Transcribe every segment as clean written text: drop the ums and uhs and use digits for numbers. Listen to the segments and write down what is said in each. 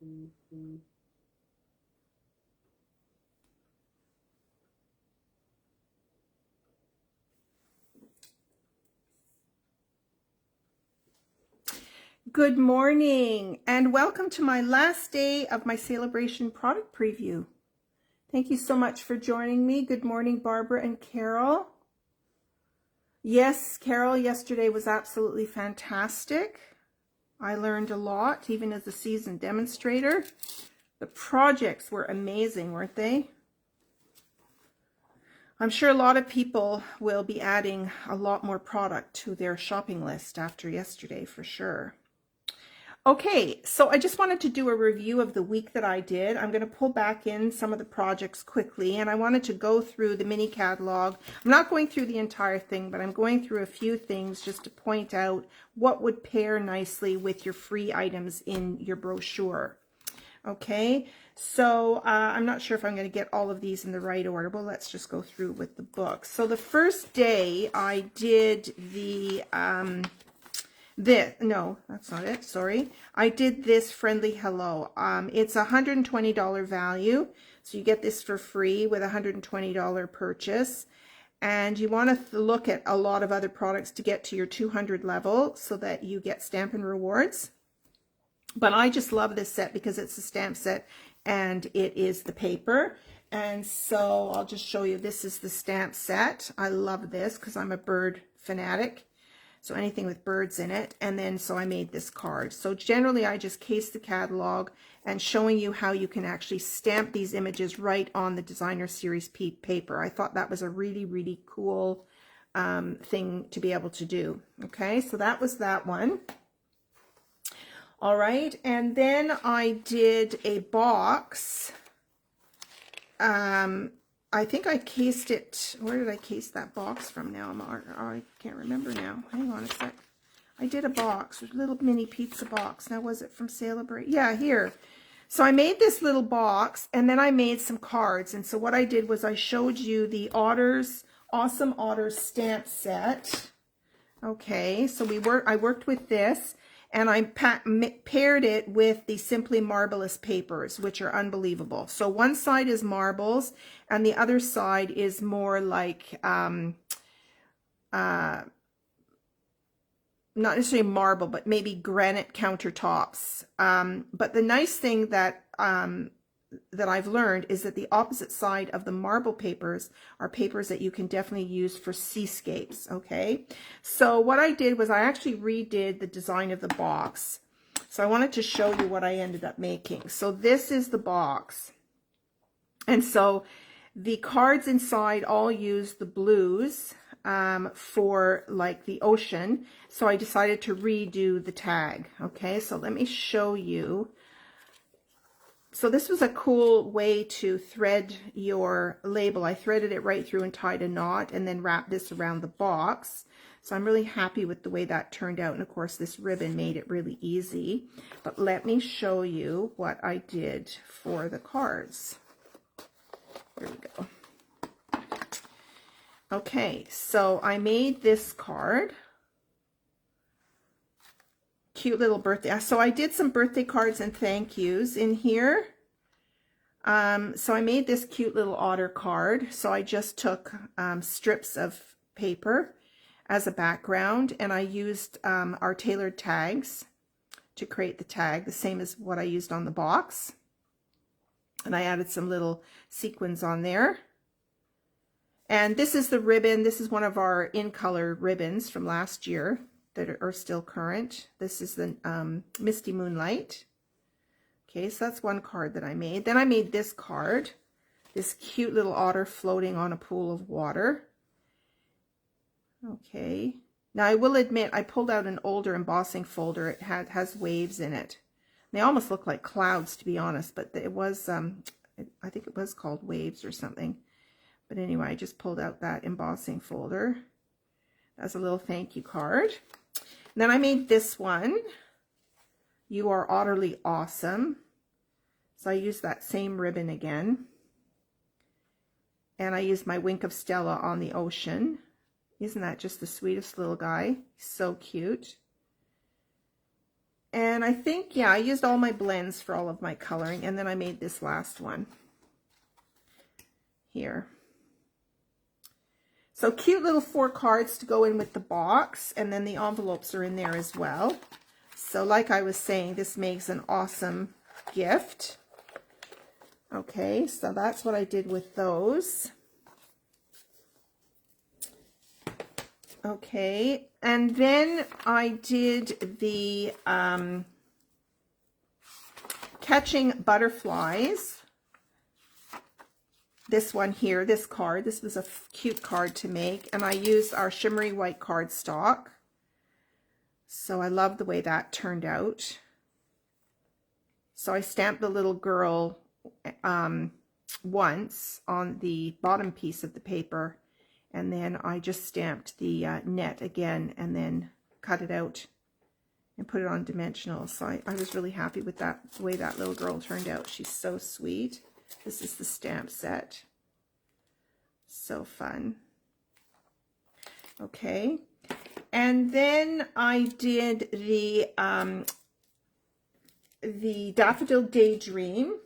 Good morning and welcome to my last day of my Celebration product preview. Thank you so much for joining me. Good morning, Barbara and Carol. Yes, Carol, yesterday was absolutely fantastic. I learned a lot, even as a seasoned demonstrator. The projects were amazing, weren't they? I'm sure a lot of people will be adding a lot more product to their shopping list after yesterday for sure. Okay, so I just wanted to do a review of the week that I did. I'm going to pull back in some of the projects quickly, and I wanted to go through the mini catalog. I'm not going through the entire thing, but I'm going through a few things just to point out what would pair nicely with your free items in your brochure. Okay, so I'm not sure if I'm going to get all of these in the right order, but let's just go through with the book. So the first day I did the... no, that's not it, sorry. I did this Friendly Hello. It's a $120 value, so you get this for free with a $120 purchase. And you want to look at a lot of other products to get to your 200 level so that you get Stampin' Rewards. But I just love this set because it's a stamp set and it is the paper. And so I'll just show you, this is the stamp set. I love this because I'm a bird fanatic. So anything with birds in it. And then so I made this card. So generally I just case the catalog and showing you how you can actually stamp these images right on the designer series paper. I thought that was a really, really cool thing to be able to do. Okay, so that was that one. All right, and then I did a box. I think I cased it. Where did I case that box from now? I can't remember now. Hang on a sec. I did a box, a little mini pizza box. Now, was it from Celebrate? Yeah, here. So I made this little box, and then I made some cards. And so what I did was I showed you the awesome Otters Stamp Set. Okay, so I worked with this. And I paired it with the Simply Marvelous papers, which are unbelievable. So one side is marbles, and the other side is more like, not necessarily marble, but maybe granite countertops. But the nice thing that I've learned is that the opposite side of the marble papers are papers that you can definitely use for seascapes, okay? So what I did was I actually redid the design of the box. So I wanted to show you what I ended up making. So this is the box. And so the cards inside all use the blues for like the ocean. So I decided to redo the tag, okay? So let me show you. So this was a cool way to thread your label. I threaded it right through and tied a knot and then wrapped this around the box. So I'm really happy with the way that turned out. And of course, this ribbon made it really easy. But let me show you what I did for the cards. Here we go. Okay, so I made this card. Cute little birthday. So I did some birthday cards and thank yous in here. So I made this cute little otter card. So I just took strips of paper as a background, and I used our tailored tags to create the tag, the same as what I used on the box. And I added some little sequins on there. And this is the ribbon. This is one of our in-color ribbons from last year that are still current. This is the Misty Moonlight. Okay, so that's one card that I made. Then I made this card, this cute little otter floating on a pool of water. Okay, now I will admit I pulled out an older embossing folder. It has waves in it. They almost look like clouds, to be honest, but it was, I think it was called Waves or something. But anyway, I just pulled out that embossing folder as a little thank you card. And then I made this one. You are utterly awesome. So I used that same ribbon again. And I used my Wink of Stella on the ocean. Isn't that just the sweetest little guy? So cute. And I think, yeah, I used all my blends for all of my coloring, and then I made this last one here. So cute little 4 cards to go in with the box, and then the envelopes are in there as well. So like I was saying, this makes an awesome gift. Okay, so that's what I did with those. Okay, and then I did the Catching Butterflies. This one here, this card, this was a cute card to make, and I used our shimmery white cardstock. So I love the way that turned out. So I stamped the little girl once on the bottom piece of the paper, and then I just stamped the net again and then cut it out and put it on dimensional. So I was really happy with that, the way that little girl turned out. She's so sweet. This is the stamp set. So fun. Okay. And then I did the Daffodil Daydream.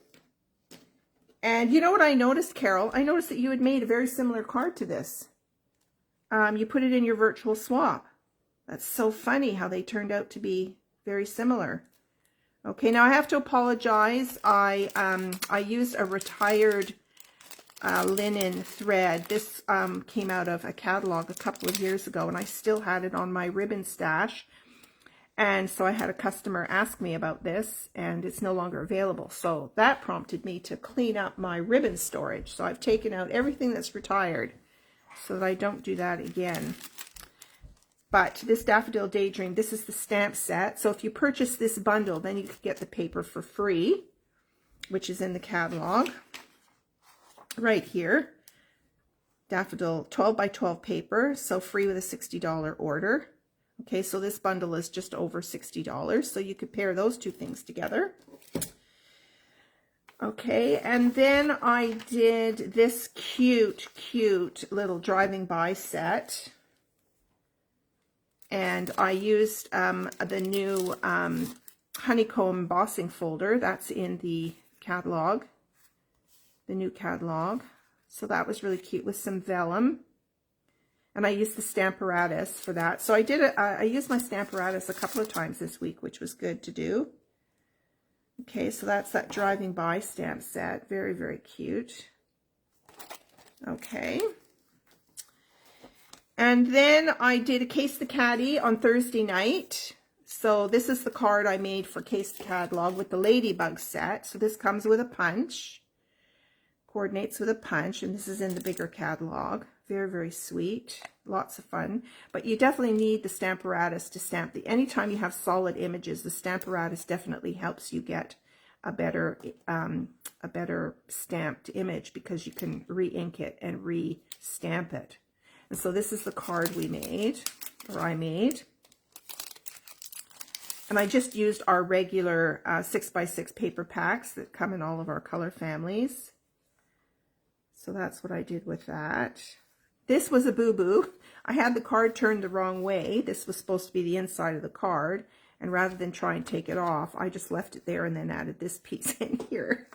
And you know what I noticed, Carol? I noticed that you had made a very similar card to this. You put it in your virtual swap. That's so funny how they turned out to be very similar. Okay, now I have to apologize. I used a retired linen thread. This came out of a catalog a couple of years ago, and I still had it on my ribbon stash. And so I had a customer ask me about this, and it's no longer available. So that prompted me to clean up my ribbon storage. So I've taken out everything that's retired so that I don't do that again. But this Daffodil Daydream, this is the stamp set. So if you purchase this bundle, then you could get the paper for free, which is in the catalog right here. Daffodil 12 by 12 paper, so free with a $60 order. Okay, so this bundle is just over $60, so you could pair those two things together. Okay, and then I did this cute little driving by set. And I used the new honeycomb embossing folder that's in the catalog, the new catalog. So that was really cute with some vellum. And I used the Stamparatus for that. So I used my Stamparatus a couple of times this week, which was good to do. Okay, so that's that driving by stamp set. Very, very cute. Okay. And then I did a Case the Caddy on Thursday night. So this is the card I made for Case the Catalog with the Ladybugs set. So this comes with a punch, coordinates with a punch, and this is in the bigger catalog. Very, very sweet. Lots of fun. But you definitely need the Stamparatus to stamp the, anytime you have solid images, the Stamparatus definitely helps you get a better stamped image, because you can re-ink it and re-stamp it. And so this is the card we made, or I made. And I just used our regular 6x6 paper packs that come in all of our color families. So that's what I did with that. This was a boo-boo. I had the card turned the wrong way. This was supposed to be the inside of the card. And rather than try and take it off, I just left it there and then added this piece in here.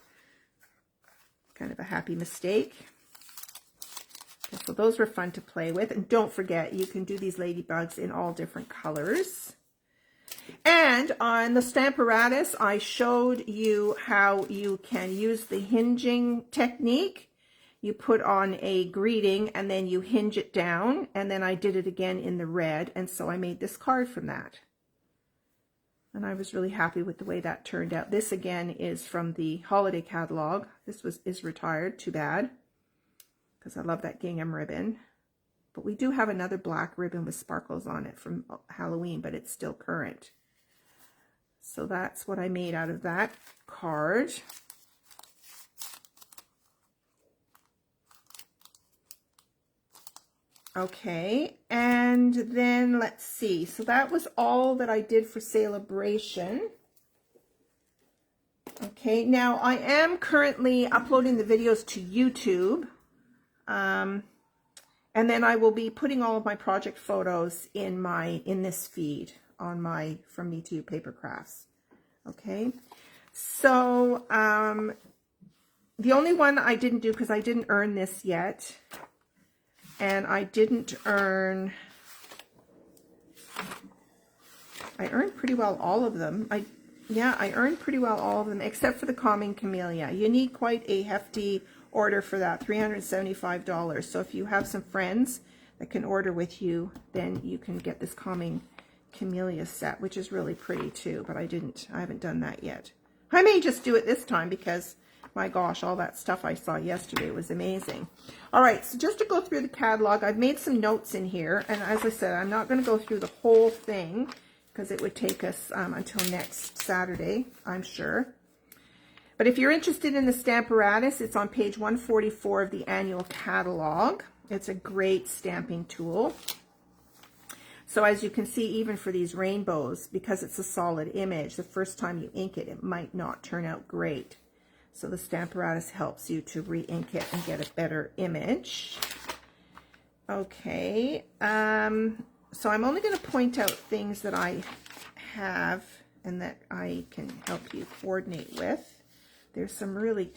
Kind of a happy mistake. Okay, so those were fun to play with. And don't forget, you can do these ladybugs in all different colors. And on the Stamparatus, I showed you how you can use the hinging technique. You put on a greeting and then you hinge it down. And then I did it again in the red. And so I made this card from that. And I was really happy with the way that turned out. This again is from the holiday catalog. This is retired, too bad, because I love that gingham ribbon. But we do have another black ribbon with sparkles on it from Halloween, but it's still current. So that's what I made out of that card. Okay, and then let's see. So that was all that I did for Celebration. Okay, now I am currently uploading the videos to YouTube. And then I will be putting all of my project photos in this feed on my From Me to You paper crafts. Okay, so the only one I didn't do, because I didn't earn this yet, and I didn't earn, I earned pretty well all of them. I earned pretty well all of them, except for the Calming Camellia. You need quite a hefty order for that, $375. So if you have some friends that can order with you, then you can get this Calming Camellia set, which is really pretty too, but I haven't done that yet. I may just do it this time because, my gosh, all that stuff I saw yesterday was amazing. All right, so just to go through the catalog, I've made some notes in here, and as I said, I'm not going to go through the whole thing because it would take us until next Saturday, I'm sure. But if you're interested in the Stamparatus, it's on page 144 of the annual catalog. It's a great stamping tool. So as you can see, even for these rainbows, because it's a solid image, the first time you ink it, it might not turn out great. So the Stamparatus helps you to re-ink it and get a better image. Okay, so I'm only going to point out things that I have and that I can help you coordinate with. There's some really,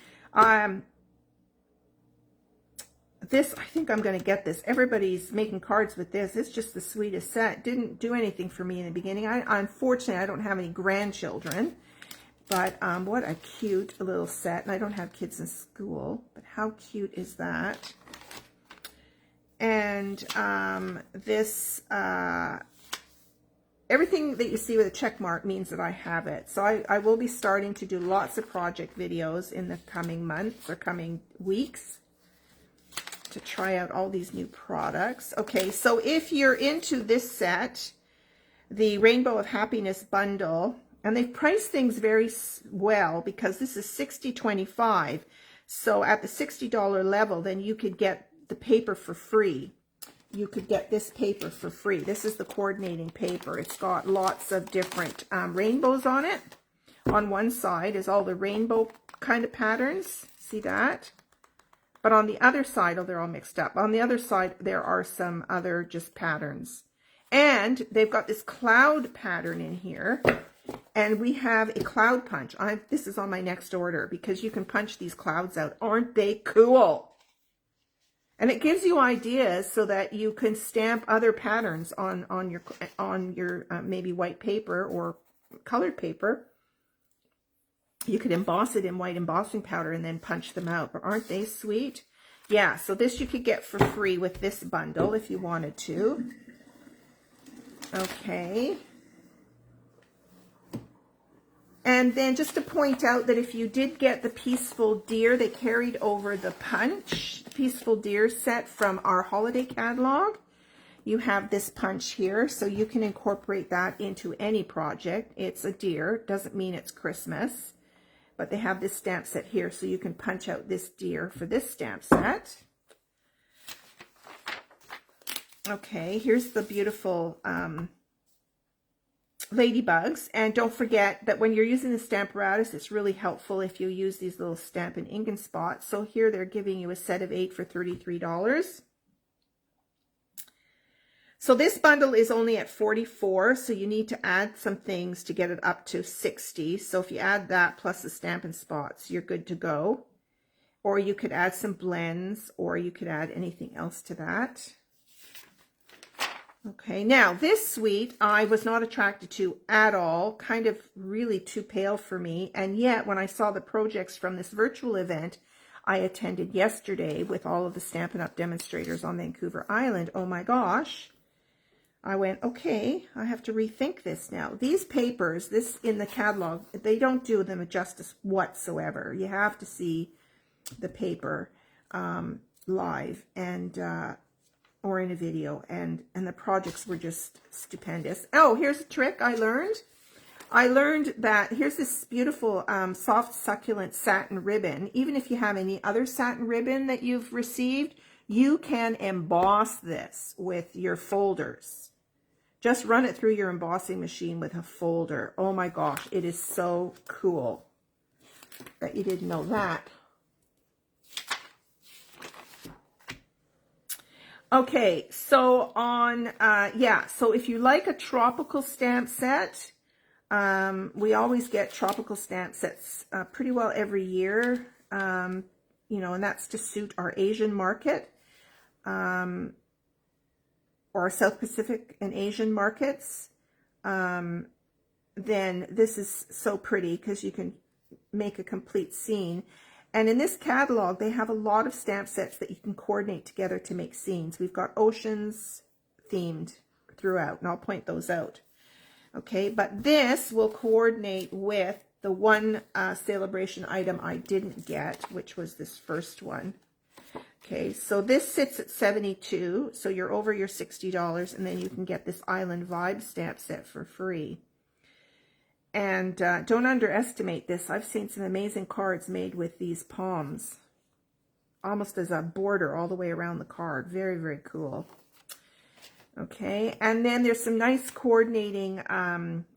this, I think I'm going to get this. Everybody's making cards with this. It's just the sweetest set. Didn't do anything for me in the beginning. Unfortunately, I don't have any grandchildren. But what a cute little set. And I don't have kids in school. But how cute is that? And this, everything that you see with a check mark means that I have it. So I will be starting to do lots of project videos in the coming months or coming weeks to try out all these new products. Okay, so if you're into this set, the Rainbow of Happiness bundle, and they've priced things very well because this is $60.25. So at the $60 level, then you could get the paper for free. You could get this paper for free. This is the coordinating paper. It's got lots of different rainbows on it. On one side is all the rainbow kind of patterns. See that? But on the other side, oh, they're all mixed up. On the other side, there are some other just patterns. And they've got this cloud pattern in here. And we have a cloud punch. This is on my next order because you can punch these clouds out. Aren't they cool? And it gives you ideas so that you can stamp other patterns on your maybe white paper or colored paper. You could emboss it in white embossing powder and then punch them out. But aren't they sweet? Yeah, so this you could get for free with this bundle if you wanted to. Okay. And then just to point out that if you did get the Peaceful Deer, they carried over the punch, Peaceful Deer set from our holiday catalog. You have this punch here, so you can incorporate that into any project. It's a deer, doesn't mean it's Christmas, but they have this stamp set here, so you can punch out this deer for this stamp set. Okay, here's the beautiful Ladybugs, and don't forget that when you're using the Stamparatus, it's really helpful if you use these little Stampin' Ink and spots. So here they're giving you a set of 8 for $33. So this bundle is only at $44, so you need to add some things to get it up to $60. So if you add that plus the Stampin' Spots, you're good to go. Or you could add some blends, or you could add anything else to that. Okay, now this suite I was not attracted to at all, kind of really too pale for me. And yet when I saw the projects from this virtual event I attended yesterday with all of the Stampin' Up! Demonstrators on Vancouver Island, oh my gosh, I went, okay, I have to rethink this now. These papers, this in the catalog, they don't do them justice whatsoever. You have to see the paper live and or in a video, and the projects were just stupendous. Oh, here's a trick I learned. I learned that here's this beautiful soft succulent satin ribbon. Even if you have any other satin ribbon that you've received, you can emboss this with your folders. Just run it through your embossing machine with a folder. Oh my gosh, it is so cool. Bet you didn't know that. Okay, so on, yeah, so if you like a tropical stamp set, we always get tropical stamp sets pretty well every year, you know, and that's to suit our Asian market, or our South Pacific and Asian markets. Then this is so pretty because you can make a complete scene. And in this catalog, they have a lot of stamp sets that you can coordinate together to make scenes. We've got oceans themed throughout, and I'll point those out. Okay, but this will coordinate with the one celebration item I didn't get, which was this first one. Okay, so this sits at $72, so you're over your $60, and then you can get this Island Vibe stamp set for free. And don't underestimate this. I've seen some amazing cards made with these palms, almost as a border all the way around the card. Very, very cool. Okay, and then there's some nice coordinating.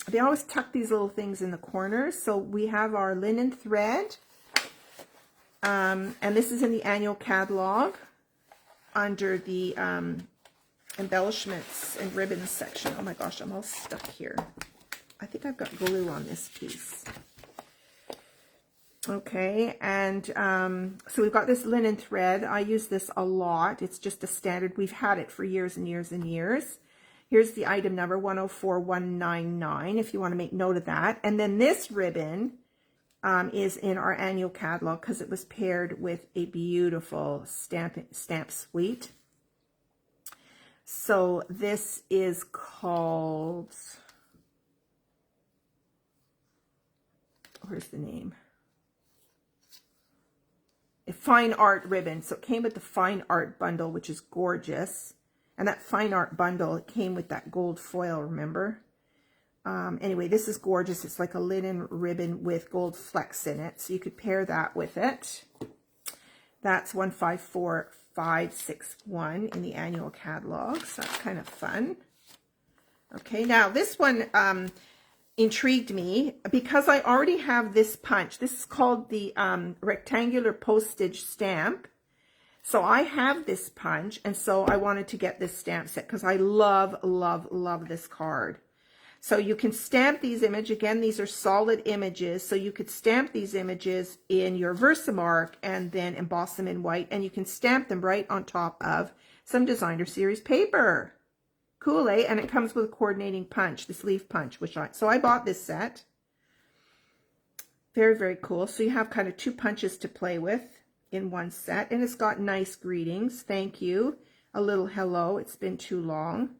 They always tuck these little things in the corners. So we have our linen thread, and this is in the annual catalog under the embellishments and ribbons section. Oh my gosh, I'm all stuck here. I think I've got glue on this piece. Okay, and so we've got this linen thread. I use this a lot. It's just a standard. We've had it for years and years and years. Here's the item number 104199 if you want to make note of that. And then this ribbon is in our annual catalog because it was paired with a beautiful stamp suite. So this is called... Where's the name? A fine art ribbon. So it came with the fine art bundle, which is gorgeous. And that fine art bundle, it came with that gold foil, remember? Anyway, this is gorgeous. It's like a linen ribbon with gold flecks in it. So you could pair that with it. That's 154561 in the annual catalog. So that's kind of fun. Okay, now this one... intrigued me because I already have this punch. This is called the rectangular postage stamp. So I have this punch, and so I wanted to get this stamp set because I love, love, love this card. So you can stamp these images. Again, these are solid images. So you could stamp these images in your Versamark and then emboss them in white, and you can stamp them right on top of some designer series paper. Cool, eh? And it comes with a coordinating punch, this leaf punch, so I bought this set. Very, very cool. So you have kind of two punches to play with in one set, and it's got nice greetings. Thank you. A little hello. It's been too long.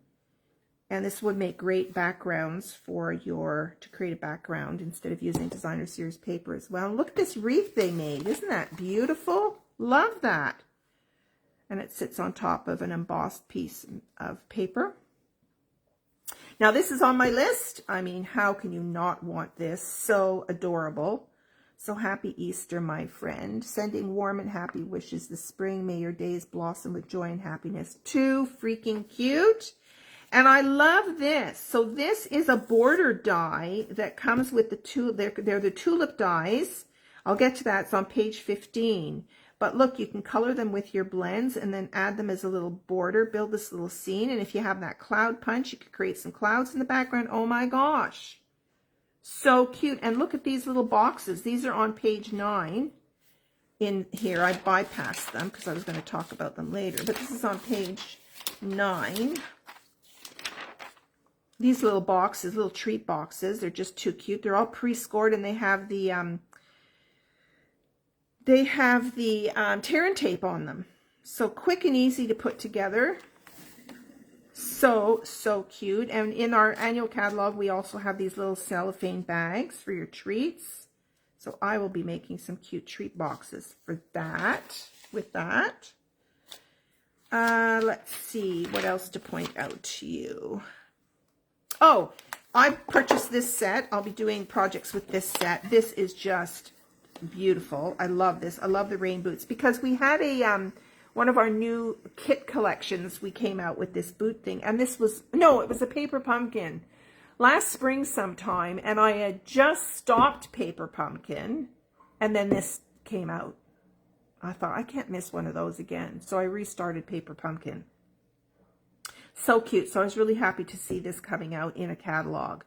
And this would make great backgrounds for to create a background instead of using designer series paper as well. And look at this wreath they made. Isn't that beautiful? Love that. And it sits on top of an embossed piece of paper. Now, this is on my list. I mean, how can you not want this? So adorable. So happy Easter, my friend. Sending warm and happy wishes this spring. May your days blossom with joy and happiness. Too freaking cute. And I love this. So this is a border die that comes with the they're the tulip dies. I'll get to that. It's on page 15. But look, you can color them with your blends and then add them as a little border, build this little scene. And if you have that cloud punch, you could create some clouds in the background. Oh my gosh. So cute. And look at these little boxes. These are on page 9 in here. I bypassed them because I was going to talk about them later. But this is on page 9. These little boxes, little treat boxes, they're just too cute. They're all pre-scored and they have the... tear and tape on them. So quick and easy to put together. So, so cute. And in our annual catalog, we also have these little cellophane bags for your treats. So I will be making some cute treat boxes for that, with that. Let's see what else to point out to you. Oh, I purchased this set. I'll be doing projects with this set. This is just beautiful. I love this. I love the rain boots because we had a one of our new kit collections. We came out with this boot thing, and this was it was a paper pumpkin last spring sometime, and I had just stopped paper pumpkin, and then this came out. I thought I can't miss one of those again, so I restarted paper pumpkin. So cute. So I was really happy to see this coming out in a catalog.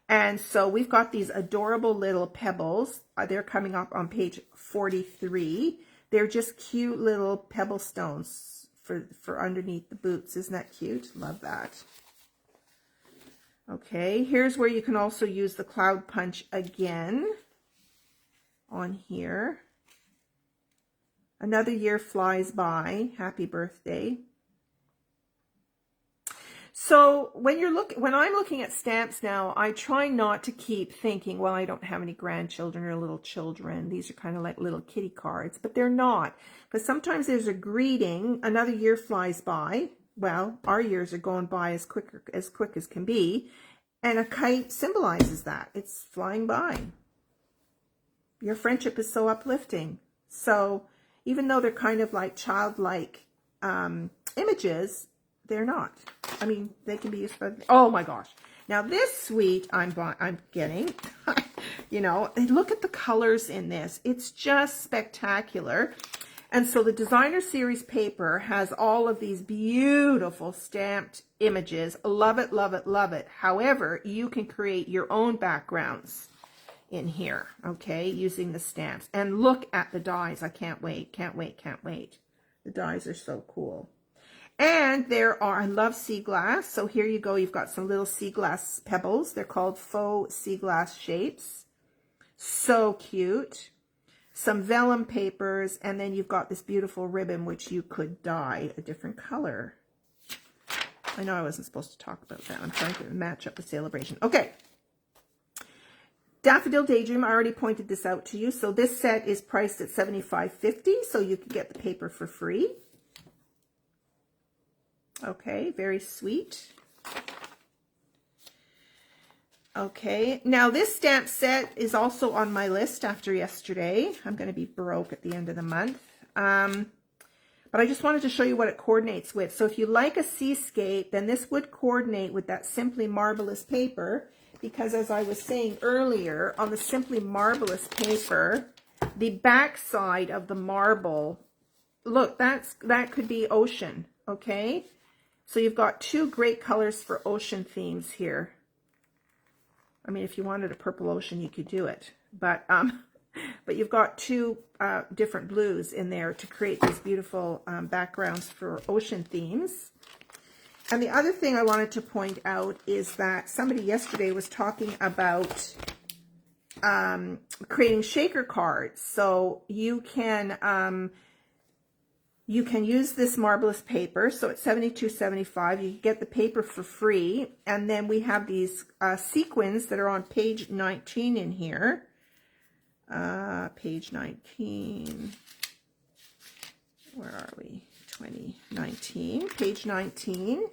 And so we've got these adorable little pebbles. They're coming up on page 43. They're just cute little pebble stones for underneath the boots. Isn't that cute? Love that. Okay, here's where you can also use the cloud punch again on here. Another year flies by. Happy birthday. So when I'm looking at stamps now, I try not to keep thinking, well, I don't have any grandchildren or little children. These are kind of like little kitty cards, but they're not. Because sometimes there's a greeting, another year flies by. Well, our years are going by as quick as can be. And a kite symbolizes that. It's flying by. Your friendship is so uplifting. So even though they're kind of like childlike images, they're not. I mean, they can be used for, oh my gosh. Now this suite I'm getting, you know, look at the colors in this. It's just spectacular. And so the designer series paper has all of these beautiful stamped images. Love it, love it, love it. However, you can create your own backgrounds in here, okay, using the stamps. And look at the dies. I can't wait, can't wait, can't wait. The dies are so cool. And there are, I love sea glass. So here you go. You've got some little sea glass pebbles. They're called faux sea glass shapes. So cute. Some vellum papers. And then you've got this beautiful ribbon, which you could dye a different color. I know I wasn't supposed to talk about that. I'm trying to match up the celebration. Okay. Daffodil Daydream, I already pointed this out to you. So this set is priced at $75.50. So you can get the paper for free. Okay, very sweet. Okay, now this stamp set is also on my list after yesterday. I'm going to be broke at the end of the month. But I just wanted to show you what it coordinates with. So if you like a seascape, then this would coordinate with that Simply Marvelous paper. Because as I was saying earlier, on the Simply Marvelous paper, the back side of the marble, look, that could be ocean, okay? So you've got two great colors for ocean themes here. I mean, if you wanted a purple ocean, you could do it. But you've got two different blues in there to create these beautiful backgrounds for ocean themes. And the other thing I wanted to point out is that somebody yesterday was talking about creating shaker cards. So you can use this marvelous paper. So it's $72.75. You get the paper for free. And then we have these sequins that are on page 19 in here. Page 19. Where are we? 2019. Page 19.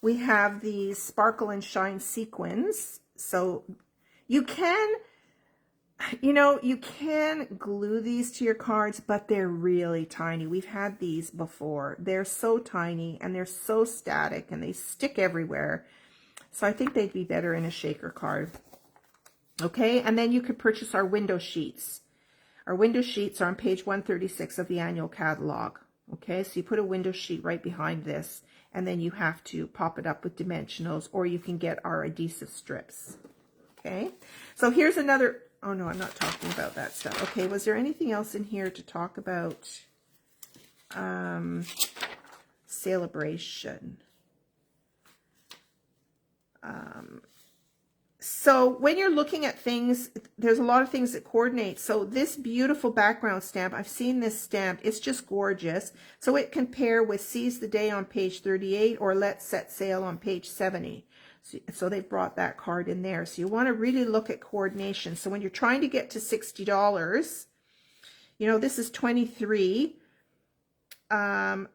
We have these sparkle and shine sequins. So you can... You know, you can glue these to your cards, but they're really tiny. We've had these before. They're so tiny and they're so static and they stick everywhere. So I think they'd be better in a shaker card. Okay, and then you could purchase our window sheets. Our window sheets are on page 136 of the annual catalog. Okay, so you put a window sheet right behind this and then you have to pop it up with dimensionals, or you can get our adhesive strips. Okay, so here's another... Oh, no, I'm not talking about that stuff. Okay, was there anything else in here to talk about? Celebration. So when you're looking at things, there's a lot of things that coordinate. So this beautiful background stamp, I've seen this stamp. It's just gorgeous. So it can pair with Seize the Day on page 38 or Let's Set Sail on page 70. So they brought that card in there. So you want to really look at coordination. So when you're trying to get to $60, you know, this is $23.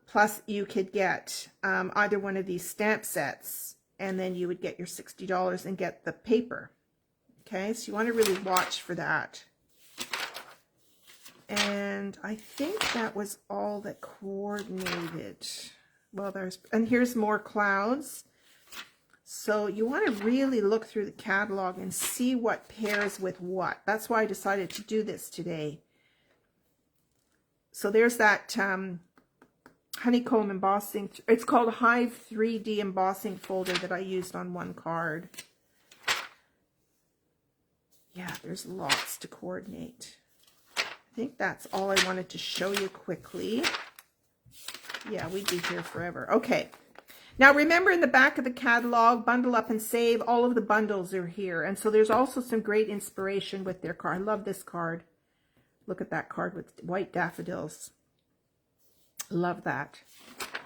Plus you could get either one of these stamp sets, and then you would get your $60 and get the paper. Okay, so you want to really watch for that. And I think that was all that coordinated. Well, and here's more clouds. So you want to really look through the catalog and see what pairs with what. That's why I decided to do this today. So there's that honeycomb embossing. It's called Hive 3D embossing folder that I used on one card. Yeah, there's lots to coordinate. I think that's all I wanted to show you quickly. Yeah, we'd be here forever. Okay. Now remember, in the back of the catalog, Bundle Up and Save, all of the bundles are here. And so there's also some great inspiration with their card. I love this card. Look at that card with white daffodils. Love that.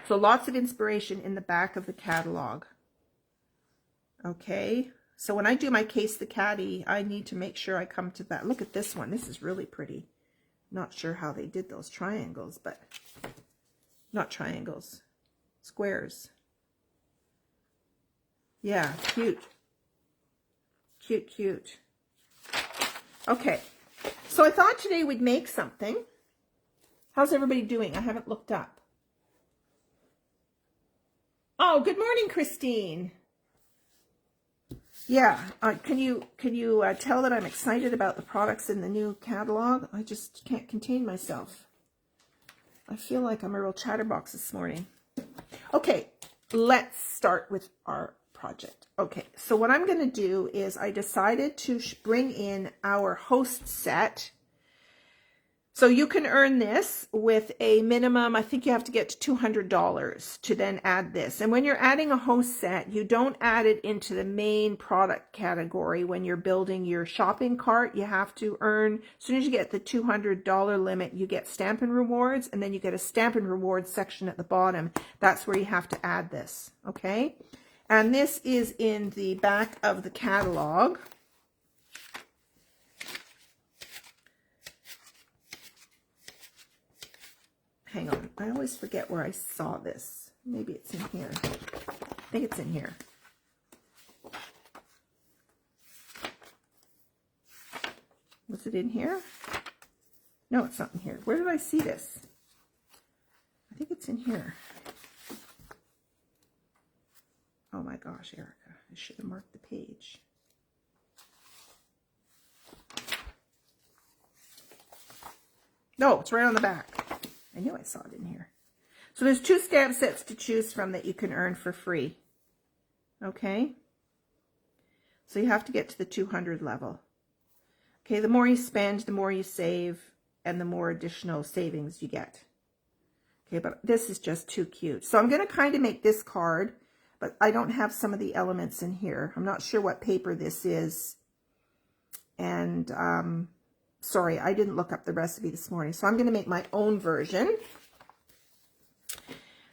So lots of inspiration in the back of the catalog. Okay. So when I do my Case the Caddy, I need to make sure I come to that. Look at this one. This is really pretty. Not sure how they did those triangles, but not triangles. Squares. Yeah, cute. Cute, cute. Okay, so I thought today we'd make something. How's everybody doing? I haven't looked up. Oh, good morning, Christine. Yeah, can you tell that I'm excited about the products in the new catalog? I just can't contain myself. I feel like I'm a real chatterbox this morning. Okay, let's start with our project. Okay, so what I'm going to do is I decided to bring in our host set. So you can earn this with a minimum, I think you have to get to $200 to then add this. And when you're adding a host set, you don't add it into the main product category. When you're building your shopping cart, you have to earn, as soon as you get the $200 limit, you get Stampin' Rewards, and then you get a Stampin' Rewards section at the bottom. That's where you have to add this, okay? And this is in the back of the catalog. Hang on, I always forget where I saw this. Maybe it's in here. I think it's in here. Was it in here? No, it's not in here. Where did I see this? I think it's in here. Oh my gosh, Erica, I should have marked the page. No, it's right on the back. I knew I saw it in here. So there's 2 stamp sets to choose from that you can earn for free. Okay? So you have to get to the 200 level. Okay, the more you spend, the more you save, and the more additional savings you get. Okay, but this is just too cute. So I'm going to kind of make this card, but I don't have some of the elements in here. I'm not sure what paper this is. And, sorry, I didn't look up the recipe this morning. So I'm going to make my own version.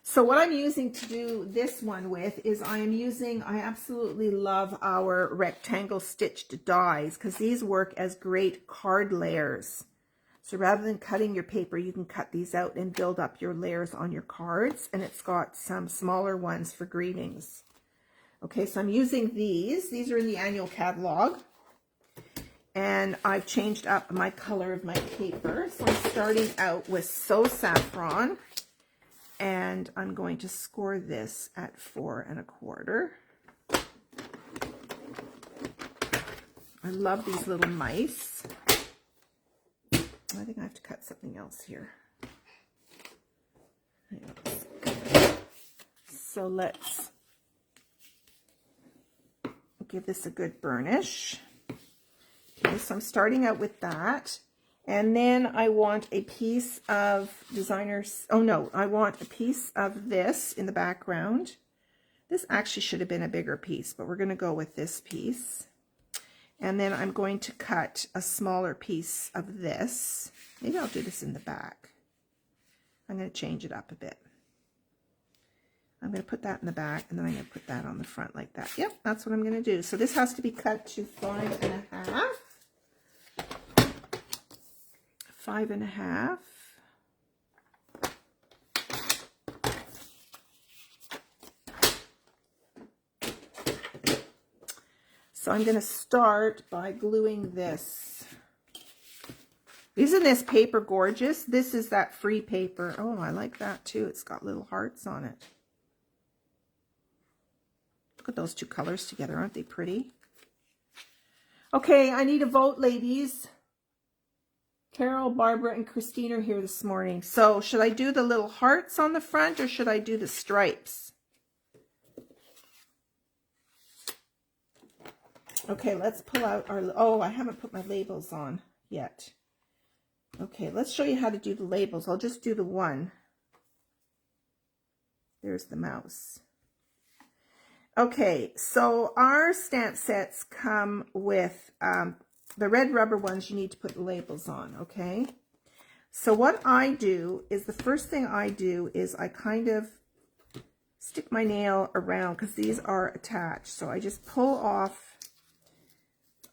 So what I'm using to do this one with is I absolutely love our rectangle stitched dies, because these work as great card layers. So rather than cutting your paper, you can cut these out and build up your layers on your cards. And it's got some smaller ones for greetings. Okay, so I'm using these. These are in the annual catalog. And I've changed up my color of my paper. So I'm starting out with So Saffron. And I'm going to score this at 4 1/4. I love these little mice. I think I have to cut something else here. So let's give this a good burnish. Okay, so I'm starting out with that. And then I want a piece of I want a piece of this in the background. This actually should have been a bigger piece, but we're going to go with this piece. And then I'm going to cut a smaller piece of this. Maybe I'll do this in the back. I'm going to change it up a bit. I'm going to put that in the back, and then I'm going to put that on the front like that. Yep, that's what I'm going to do. So this has to be cut to 5 1/2. 5 1/2. So I'm going to start by gluing this. Isn't this paper gorgeous? This is that free paper. Oh, I like that too. It's got little hearts on it. Look at those 2 colors together. Aren't they pretty? Okay, I need a vote, ladies. Carol, Barbara, and Christine are here this morning. So should I do the little hearts on the front or should I do the stripes? Okay, let's pull out our, oh, I haven't put my labels on yet. Okay, let's show you how to do the labels. I'll just do the one. There's the mouse. Okay, so our stamp sets come with the red rubber ones. You need to put the labels on, okay? So what I do is, the first thing I do is I kind of stick my nail around, because these are attached. So I just pull off,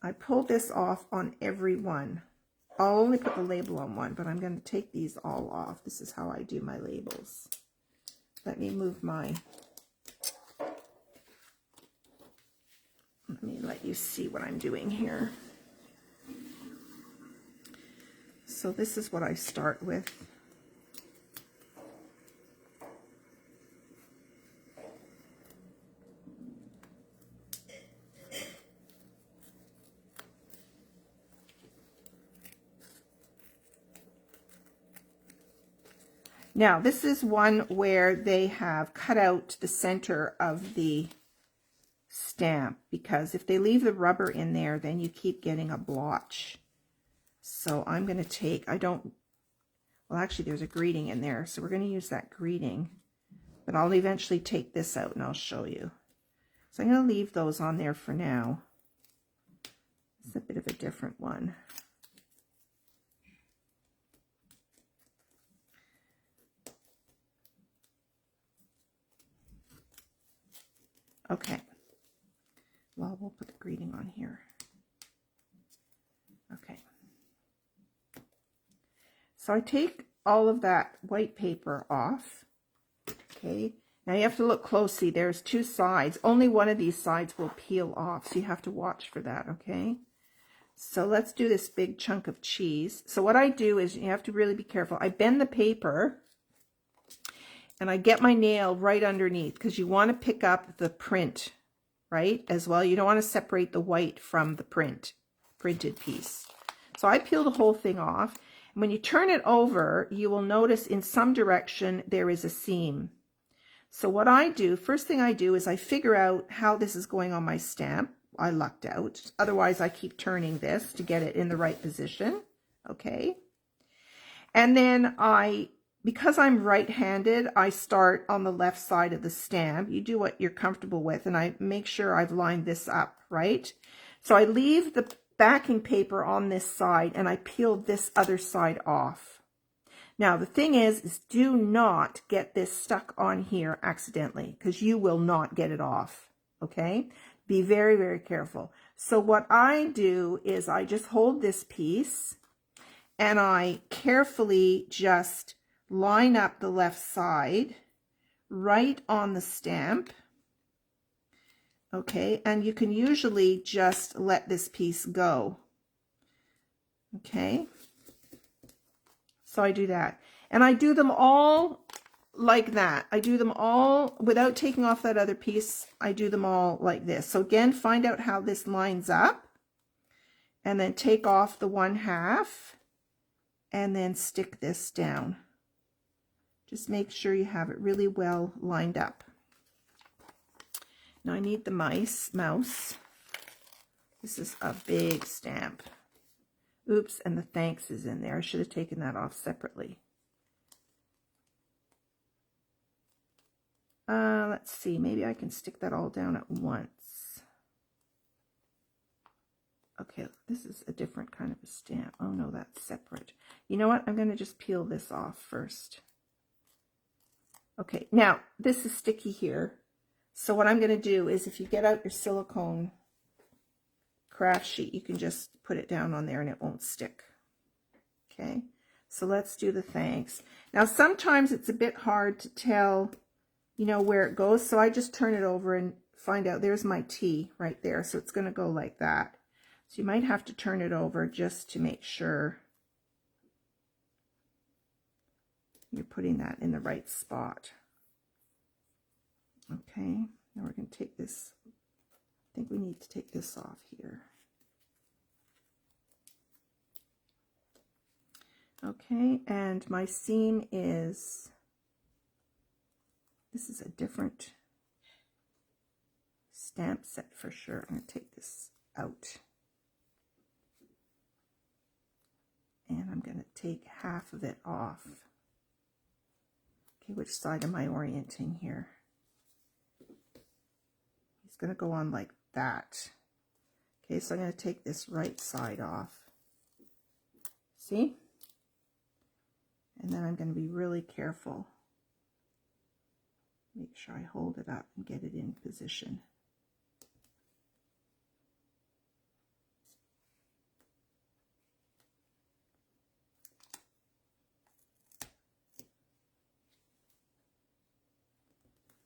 I pull this off on every one. I'll only put the label on one, but I'm going to take these all off. This is how I do my labels. Let me move my... Let me let you see what I'm doing here. So this is what I start with. Now, this is one where they have cut out the center of the stamp, because if they leave the rubber in there, then you keep getting a blotch. So I'm going to take, well, actually there's a greeting in there, so we're going to use that greeting, but I'll eventually take this out and I'll show you. So I'm going to leave those on there for now. It's a bit of a different one. Okay. Well, we'll put the greeting on here. Okay. So I take all of that white paper off. Okay. Now you have to look closely. There's two sides. Only one of these sides will peel off, so you have to watch for that, okay? So let's do this big chunk of cheese. So what I do is, you have to really be careful. I bend the paper and I get my nail right underneath, because you want to pick up the print, right, as well. You don't want to separate the white from the printed piece. So I peel the whole thing off. And when you turn it over, you will notice in some direction there is a seam. So what I do, first thing I do is I figure out how this is going on my stamp. I lucked out. Otherwise, I keep turning this to get it in the right position. Okay. And then because I'm right-handed, I start on the left side of the stamp. You do what you're comfortable with, and I make sure I've lined this up, right? So I leave the backing paper on this side, and I peel this other side off. Now, the thing is do not get this stuck on here accidentally, because you will not get it off, okay? Be very, very careful. So what I do is I just hold this piece, and I carefully just line up the left side right on the stamp. Okay, and you can usually just let this piece go. Okay, so I do that. And I do them all like that. I do them all without taking off that other piece. I do them all like this. So again, find out how this lines up, and then take off the 1/2 and then stick this down. Just make sure you have it really well lined up. Now I need the mouse. This is a big stamp. Oops, and the thanks is in there. I should have taken that off separately. Let's see, maybe I can stick that all down at once. Okay, this is a different kind of a stamp. Oh no, that's separate. You know what? I'm going to just peel this off first. Okay, now this is sticky here. So what I'm going to do is, if you get out your silicone craft sheet, you can just put it down on there and it won't stick. Okay, so let's do the thanks. Now sometimes it's a bit hard to tell, you know, where it goes. So I just turn it over and find out. There's my T right there. So it's going to go like that. So you might have to turn it over just to make sure you're putting that in the right spot. Okay, now we're going to take this. I think we need to take this off here. Okay, and my seam is, this is a different stamp set for sure. I'm going to take this out. And I'm going to take half of it off. Okay, which side am I orienting here? It's going to go on like that. Okay, so I'm going to take this right side off. See? And then I'm going to be really careful. Make sure I hold it up and get it in position.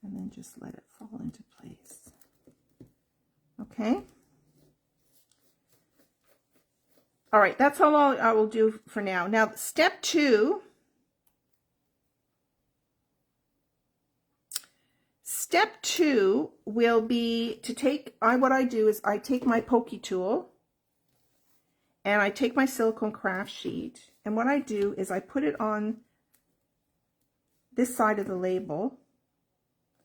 And then just let it fall into place. Okay. All right, that's all I will do for now. Now, step 2. Step 2 will be to take, what I do is I take my pokey tool and I take my silicone craft sheet, and what I do is I put it on this side of the label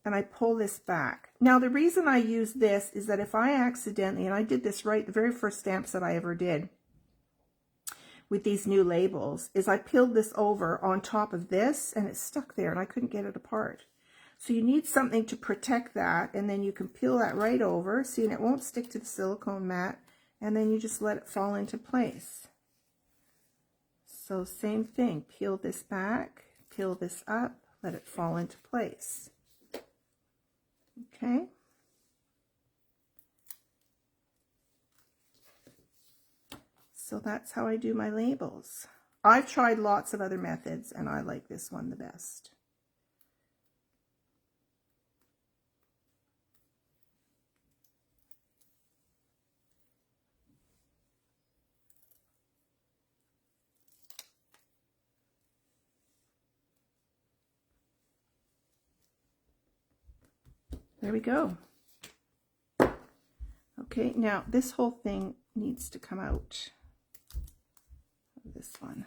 and I pull this back. Now, the reason I use this is that if I accidentally, and I did this right, the very first stamps that I ever did with these new labels, is I peeled this over on top of this and it stuck there and I couldn't get it apart. So you need something to protect that, and then you can peel that right over, see, and it won't stick to the silicone mat, and then you just let it fall into place. So same thing, peel this back, peel this up, let it fall into place. Okay. So that's how I do my labels. I've tried lots of other methods and I like this one the best. There we go. Okay, now this whole thing needs to come out. This one.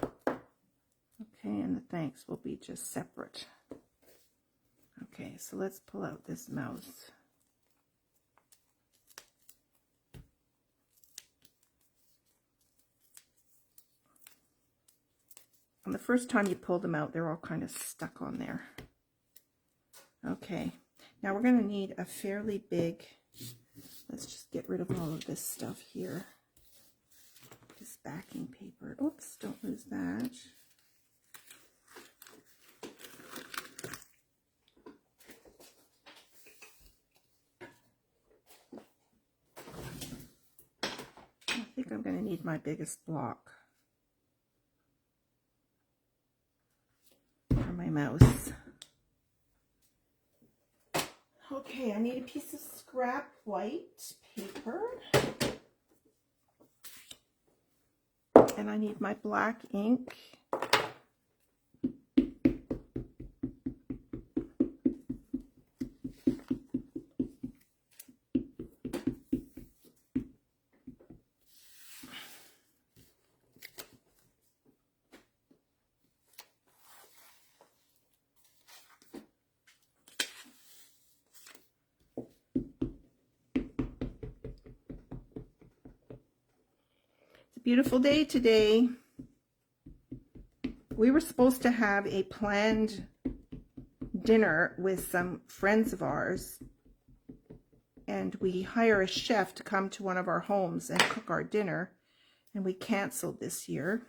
Okay, and the thanks will be just separate. Okay, so let's pull out this mouth. And the first time you pull them out, they're all kind of stuck on there. Okay, now we're going to need a fairly big, let's just get rid of all of this stuff here. This backing paper. Oops, don't lose that. I think I'm going to need my biggest block for my mouse. Okay, I need a piece of scrap white paper. And I need my black ink. Beautiful day today. We were supposed to have a planned dinner with some friends of ours, and we hire a chef to come to one of our homes and cook our dinner, and we canceled this year.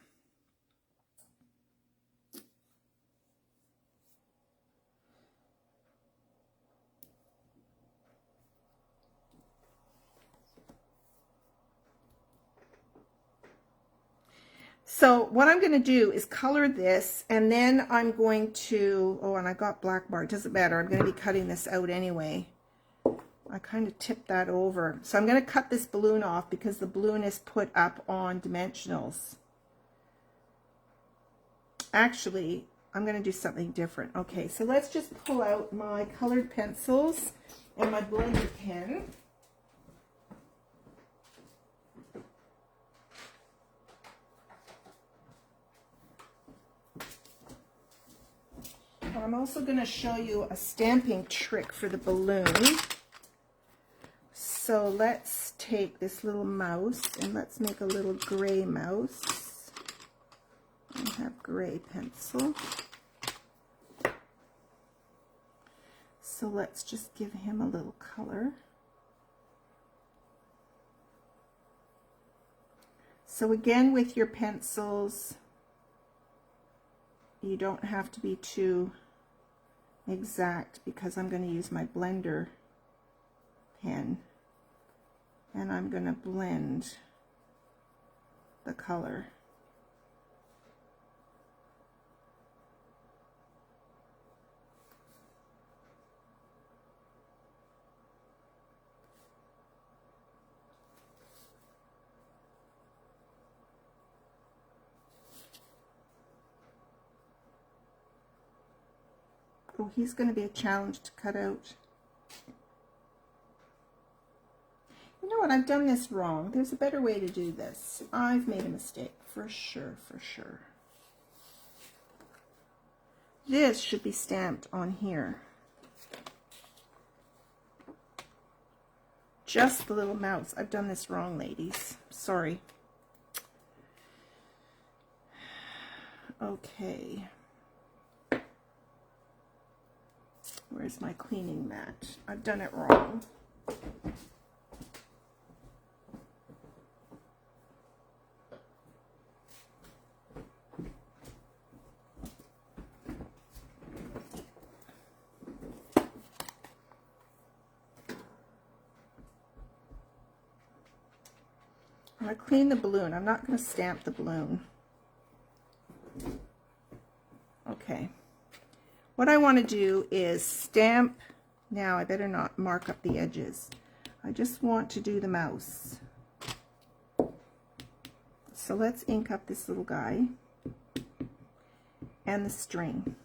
So what I'm going to do is color this, and then I'm going to, oh, and I got black bar, it doesn't matter, I'm going to be cutting this out anyway. I kind of tipped that over. So I'm going to cut this balloon off because the balloon is put up on dimensionals. Actually, I'm going to do something different. Okay, so let's just pull out my colored pencils and my blender pen. I'm also going to show you a stamping trick for the balloon. So let's take this little mouse and let's make a little gray mouse. I have gray pencil. So let's just give him a little color. So again, with your pencils, you don't have to be too exact because I'm going to use my blender pen and I'm going to blend the color. Oh, he's going to be a challenge to cut out. You know what? I've done this wrong. There's a better way to do this. I've made a mistake, for sure, for sure. This should be stamped on here. Just the little mouse. I've done this wrong, ladies. Sorry. Okay. Where's my cleaning mat? I've done it wrong. I'm going to clean the balloon. I'm not going to stamp the balloon. Okay. What I want to do is stamp. Now I better not mark up the edges. I just want to do the mouse. So let's ink up this little guy and the string.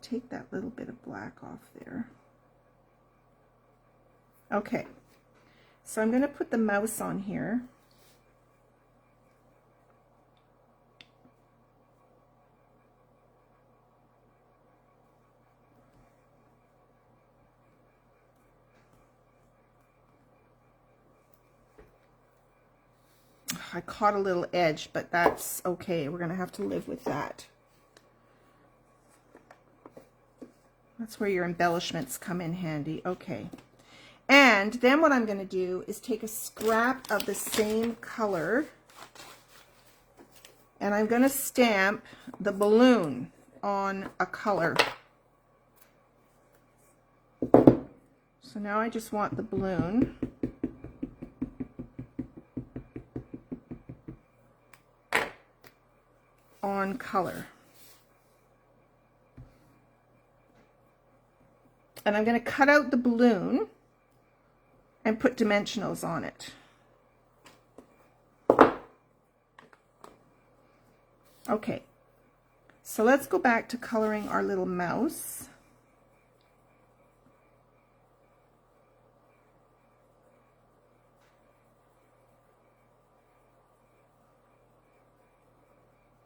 Take that little bit of black off there. Okay, so I'm going to put the mouse on here. I caught a little edge, but that's okay. We're going to have to live with that. That's where your embellishments come in handy. Okay. And then what I'm going to do is take a scrap of the same color and I'm going to stamp the balloon on a color. So now I just want the balloon. On color. And I'm going to cut out the balloon and put dimensionals on it. Okay, so let's go back to coloring our little mouse.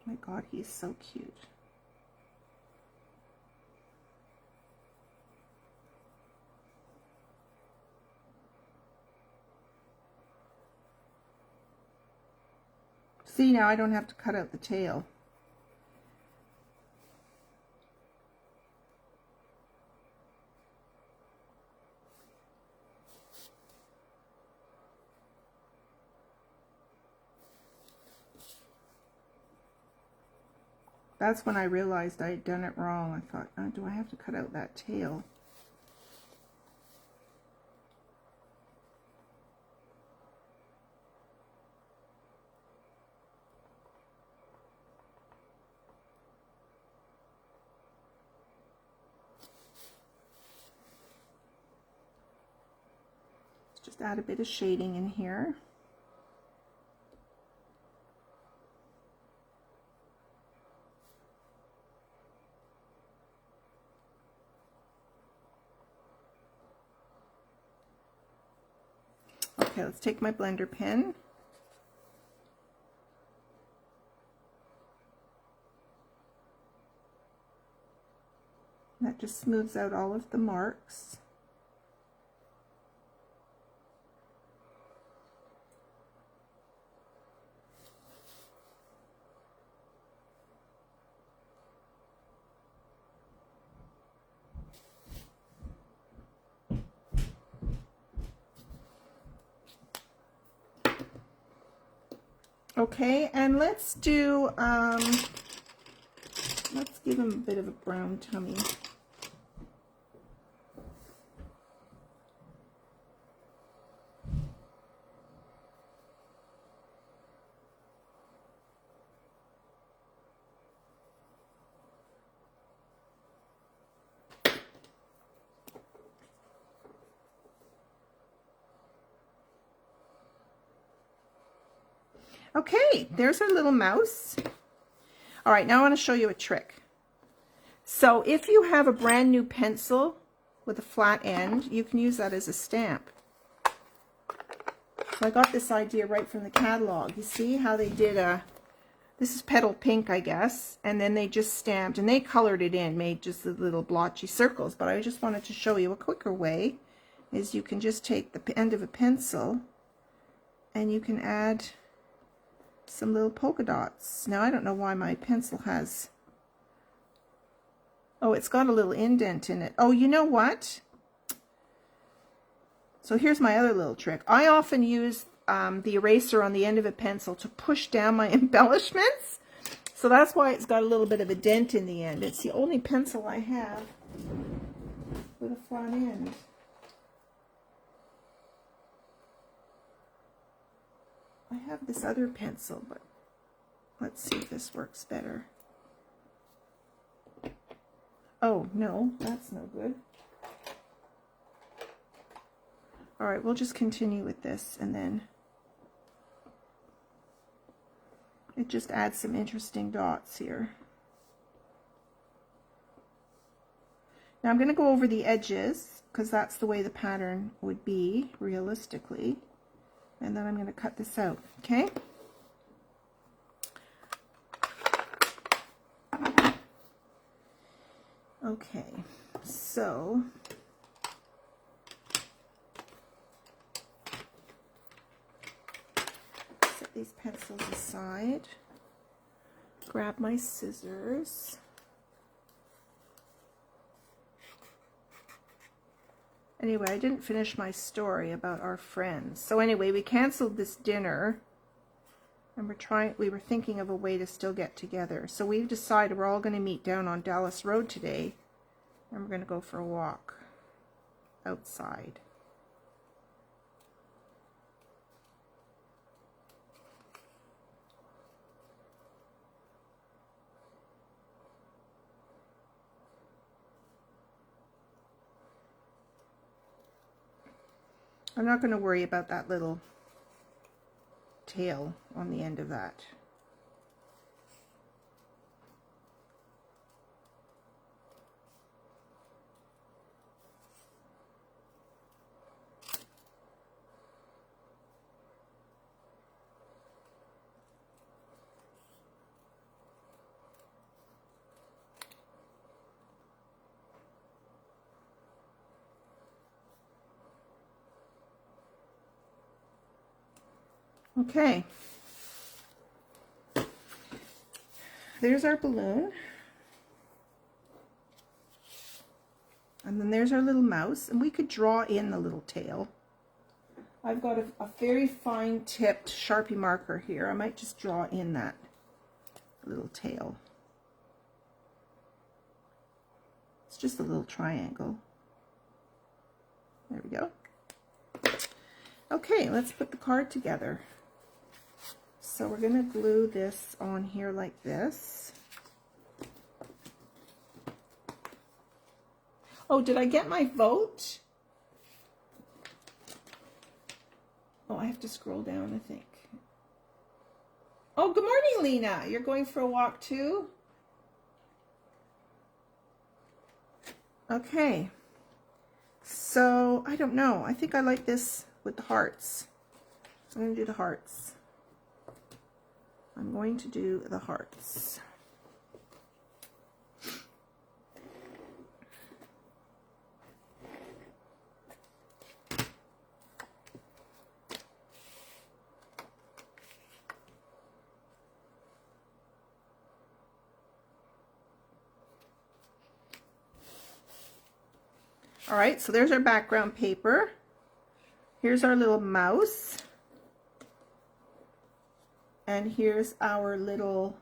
My God, he's so cute. See, now I don't have to cut out the tail. That's when I realized I had done it wrong. I thought, oh, do I have to cut out that tail? Just add a bit of shading in here. Okay, let's take my blender pen. That just smooths out all of the marks. Okay, and let's do, let's give him a bit of a brown tummy. Okay, there's our little mouse. All right, now I want to show you a trick. So if you have a brand new pencil with a flat end, you can use that as a stamp. So I got this idea right from the catalog. You see how they did this is petal pink, I guess, and then they just stamped, and they colored it in, made just the little blotchy circles, but I just wanted to show you a quicker way is you can just take the end of a pencil and you can add some little polka dots. Now I don't know why my pencil has, oh, it's got a little indent in it. Oh, you know what? So here's my other little trick. I often use the eraser on the end of a pencil to push down my embellishments. So that's why it's got a little bit of a dent in the end. It's the only pencil I have with a flat end. I have this other pencil, but let's see if this works better. Oh, no, that's no good. All right, we'll just continue with this, and then it just adds some interesting dots here. Now I'm going to go over the edges, because that's the way the pattern would be, realistically. And then I'm going to cut this out, okay? Okay, so set these pencils aside, grab my scissors. Anyway, I didn't finish my story about our friends. So anyway, we canceled this dinner, and we were thinking of a way to still get together. So we've decided we're all going to meet down on Dallas Road today, and we're going to go for a walk outside. I'm not going to worry about that little tail on the end of that. Okay, there's our balloon, and then there's our little mouse, and we could draw in the little tail. I've got a very fine tipped Sharpie marker here. I might just draw in that little tail. It's just a little triangle. There we go. Okay, let's put the card together. So we're going to glue this on here like this. Oh, did I get my vote? Oh, I have to scroll down, I think. Oh, good morning, Lena. You're going for a walk too? Okay. So, I don't know. I think I like this with the hearts. I'm going to do the hearts. I'm going to do the hearts. All right, so there's our background paper. Here's our little mouse. And here's our little,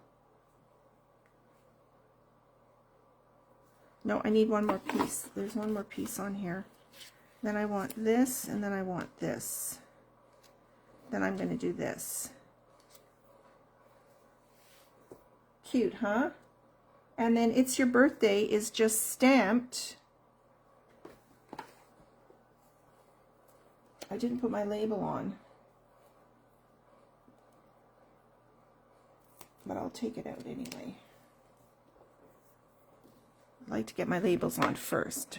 no, I need one more piece. There's one more piece on here. Then I want this, and then I want this. Then I'm going to do this. Cute, huh? And then It's Your Birthday is just stamped. I didn't put my label on, but I'll take it out anyway. I like to get my labels on first.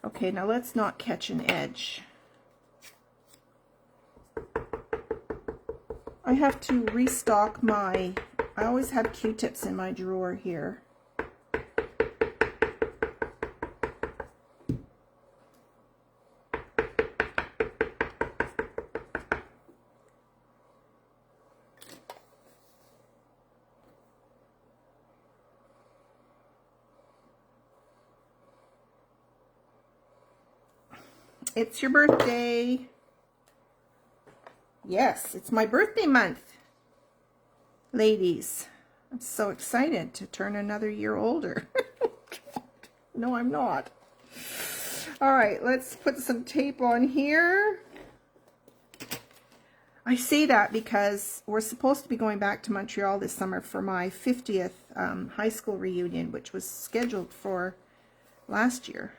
Okay, now let's not catch an edge. I have to restock my, I always have Q-tips in my drawer here. It's your birthday. Yes, it's my birthday month. Ladies, I'm so excited to turn another year older. No, I'm not. All right, let's put some tape on here. I say that because we're supposed to be going back to Montreal this summer for my 50th high school reunion, which was scheduled for last year.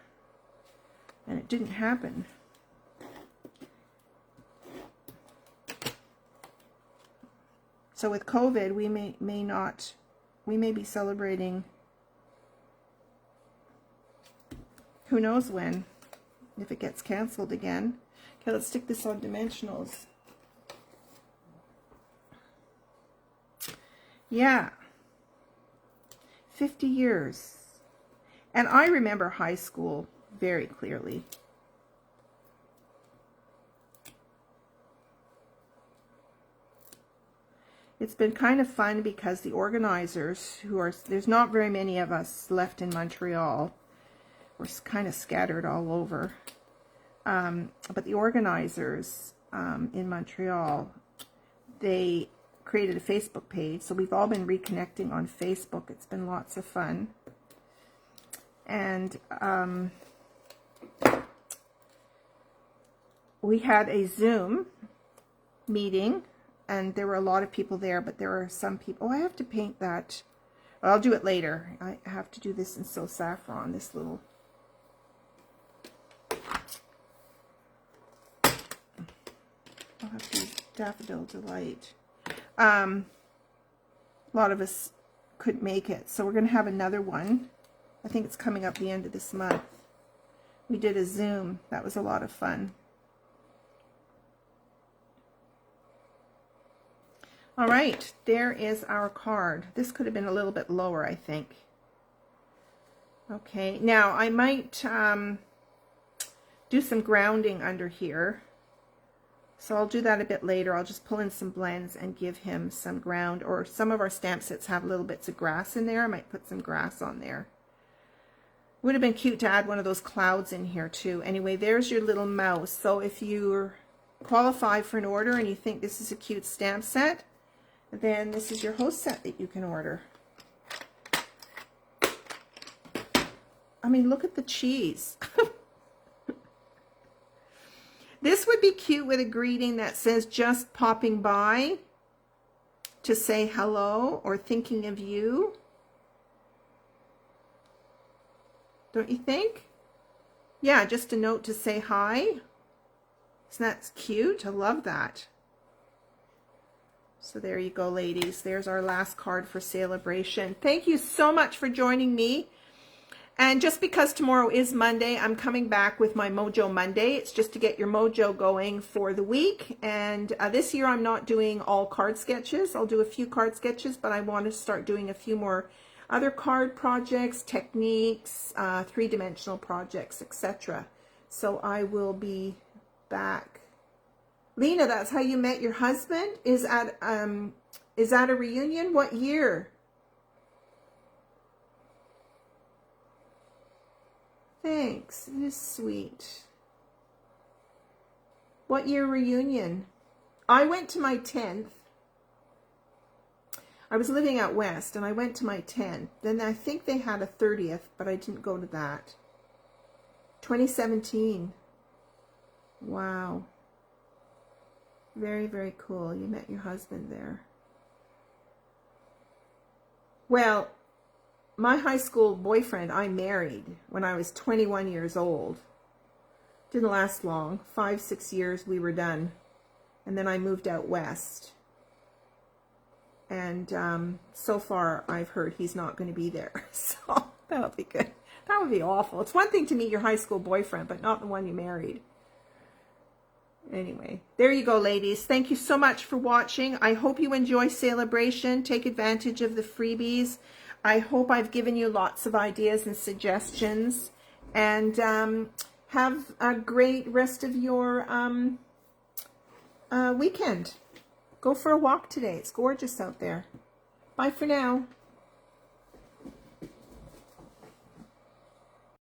And it didn't happen. So with COVID, we may be celebrating who knows when, if it gets canceled again. Okay, let's stick this on dimensionals. Yeah, 50 years. And I remember high school very clearly. It's been kind of fun because the organizers, there's not very many of us left in Montreal. We're kind of scattered all over. But the organizers in Montreal, they created a Facebook page. So we've all been reconnecting on Facebook. It's been lots of fun. And we had a Zoom meeting, and there were a lot of people there, but there are some people. Oh, I have to paint that. Well, I'll do it later. I have to do this in So Saffron, this little. I'll have to use Daffodil Delight. A lot of us couldn't make it, so we're going to have another one. I think it's coming up the end of this month. We did a Zoom. That was a lot of fun. All right, there is our card. This could have been a little bit lower, I think. Okay, now I might do some grounding under here. So I'll do that a bit later. I'll just pull in some blends and give him some ground, or some of our stamp sets have little bits of grass in there. I might put some grass on there. Would have been cute to add one of those clouds in here too. Anyway, there's your little mouse. So if you qualify for an order and you think this is a cute stamp set, then this is your host set that you can order. I mean, look at the cheese. This would be cute with a greeting that says just popping by to say hello or thinking of you. Don't you think? Yeah, just a note to say hi. Isn't that cute? I love that. So there you go, ladies. There's our last card for Celebration. Thank you so much for joining me. And just because tomorrow is Monday, I'm coming back with my Mojo Monday. It's just to get your mojo going for the week. And this year I'm not doing all card sketches. I'll do a few card sketches, but I want to start doing a few more other card projects, techniques, three-dimensional projects, etc. So I will be back. Lena, that's how you met your husband? Is at Is that a reunion? What year? Thanks. It is sweet. What year reunion? I went to my 10th. I was living out west and I went to my 10th. Then I think they had a 30th, but I didn't go to that. 2017. Wow. Very, very cool. You met your husband there. Well, my high school boyfriend I married when I was 21 years old. Didn't last long. 5-6 years we were done. And then I moved out west. And so far I've heard he's not going to be there. So that'll be good. That would be awful. It's one thing to meet your high school boyfriend, but not the one you married. Anyway, there you go, ladies. Thank you so much for watching. I hope you enjoy Celebration. Take advantage of the freebies. I hope I've given you lots of ideas and suggestions. And have a great rest of your weekend. Go for a walk today. It's gorgeous out there. Bye for now.